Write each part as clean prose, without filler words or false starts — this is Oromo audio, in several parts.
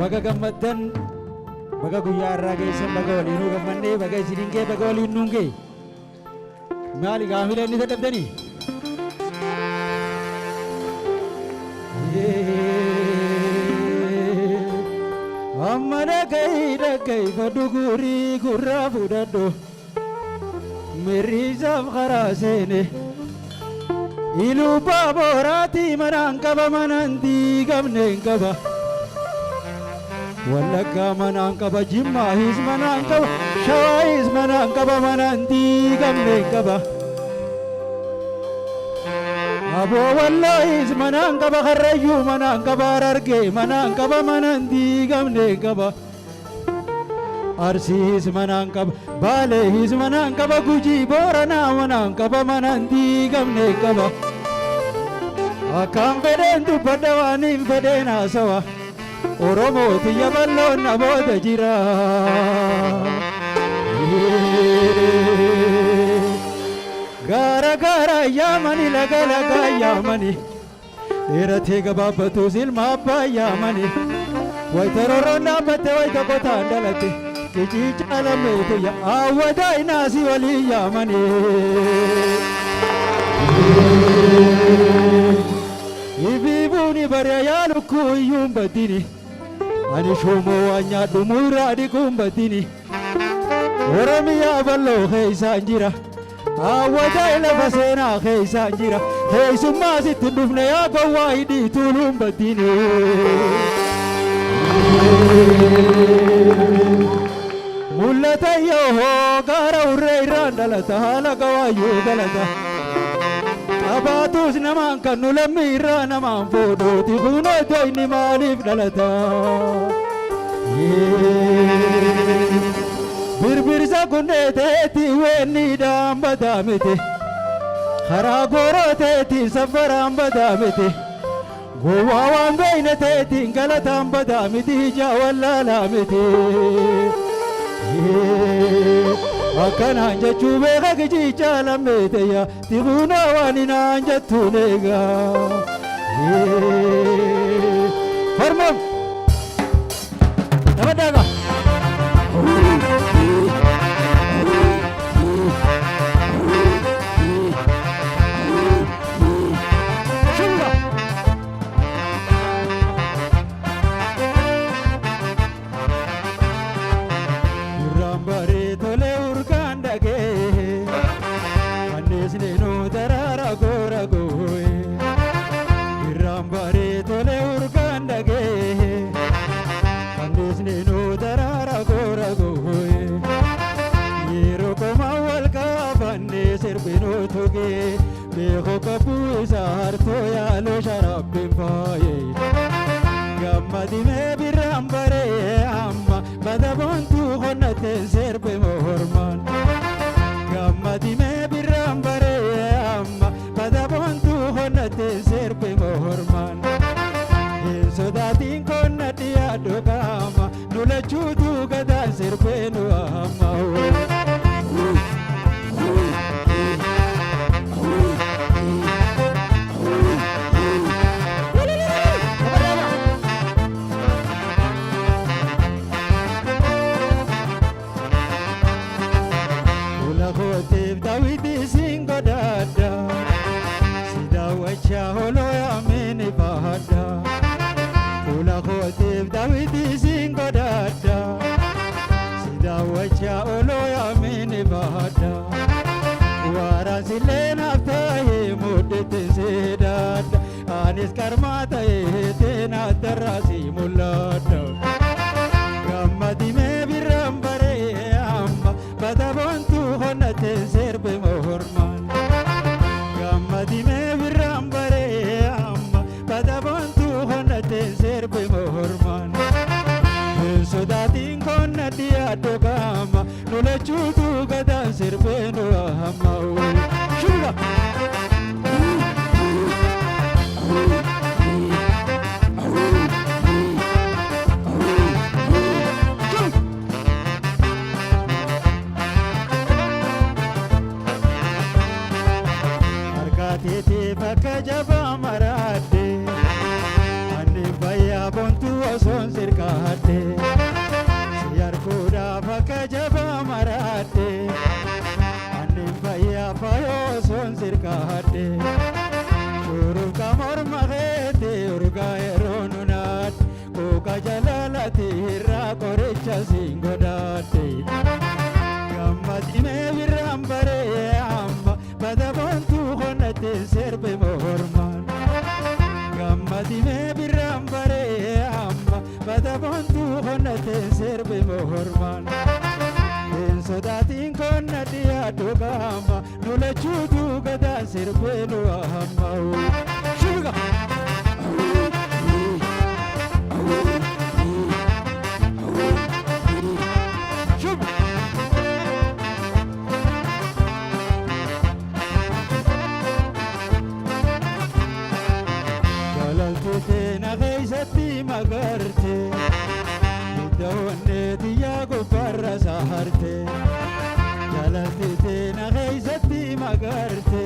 baga gammaddan baga guyyaa irraa geessan baga waliinuu gammannee baga isiniin gee baga waliin nuun gee maali gaafila inni dadhabdanii amma dhagay fadugurii gurraa fudhadho mirriisaaf karaa seene iluu baabooraatii manaan qaba manaan diigamneen qaba wallaggaa manaan qaba jimmaahis manaan qaba shawaayis manaan qaba manaan diigamneen qaba aboo wallaahis manaan qaba karrayyuu manaan qaba arargee manaan qaba manaan diigamneen qaba arsiis manaan qaba baaleehis manaan qaba gujii booranaa manaan qaba manaan diigamneen qaba akkaan fedheen dubbadha waan hin fedheen haasawa oromoo tiyya balloon na booda jira gaara gaara yaamani laga laga yaamani dheeratee gabaabbatuus ilma abbaa yaamani wayita rorroon dhaabbatte wayita qotaan dhalate kicii caalameetu awwadaa inaasi walii yaamani ibiibuuni bariya yaa lukkuu iyyuun baddini ani shumoo waan nyaadhu muraa dhiquun baddini oromiyaa balloo keeysaan jira awwadaa lafa seenaa keeysaan jira keeysummaa sitti dhufne yaa gowwaa hidhii tuuluun baddini mul'ata yoo gaara urree irraan dhalata haala gawaayyuu galata abaatus namaan kan nu lammii irraa namaan foodhooti kunoota inni maaliif dhalata birbirsa kunneeteeti weenniidhaan badaamete karaa goorooteetiin safaraan badaamete gowwaa waan beeyneteetiin galataan badaamiti ijaa wallaalaamete akkanaan jechuu beeka gijii caalameeteya tibuunaa waan inaan jettuun eegaa farmam namadaaga beeko qabbuu isaa hartoo yaaloo sharabbin faaye gammadimee birraan baree amma bada boontuu qonnateen serbe mormaan gammadimee birraan baree amma bada boontuu qonnateen serbe mormaan hin sodaatiin qonna dhiyaadho qaama nu lachuutuu gadaan serbee nu amma anis karmata eetena terasi mulata gammadime birran bare amma badabontu honate serbe mohorman gammadime birran bare amma badabontu honate serbe mohorman sodatin konna dia dogama nulachutu gadan serbe no amma shuga tete bakka jabaa maraadde ani fayyaa bontu osoon sirkaa maraate si arguudhaaf akka jabaa maraate annin fayyaa fayoo son sirkaadhe shuruka morma keete urgaa yeroo nunaat kuuka jalaalati irraa qoricha siin godhaadhe gammadimee birraan baree amma bada boontuu qonnate sirbe mormaan gammadimee birraan baree amma bada boontuu qonnate sirbe mormaan hin sodaatiin qonna dhiyaadhu gaama nu lachuutu gadaan sirbee nu hamma shubiga Galaltee keeysatti magarte hidda onneeti yaa gubbarra saharte Galaltee keeysatti magarte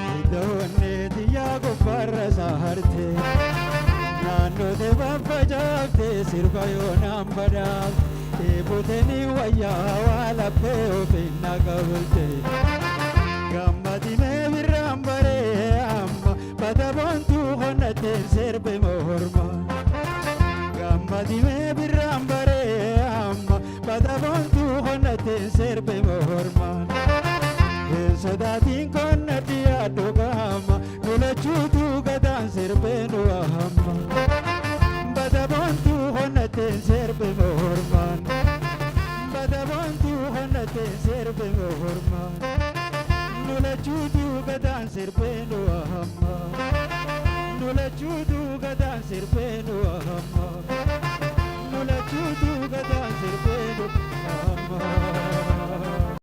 hidda onneeti yaa gubbarra saharte naannoote babbajaafte sirba yoonaan badaaf eeboteni wayyaa waa laphee ofinna qabulte gammadimee birraan baree amma bada boontuu qonnateen sirbe mormaan gammadimee birraan baree amma bada boontuu qonnateen sirbe mormaan hin sodaatiin qonna dhiyaadhu gaama nu lachuutu gadaan sirbee nu hamma bada boontuu qonnateen sirbe mormaan bada boontuu qonnateen sirbe mormaan nu lachuutu gadaan sirbee nu hamma nu lachuutu gadaan sirbee nu hamma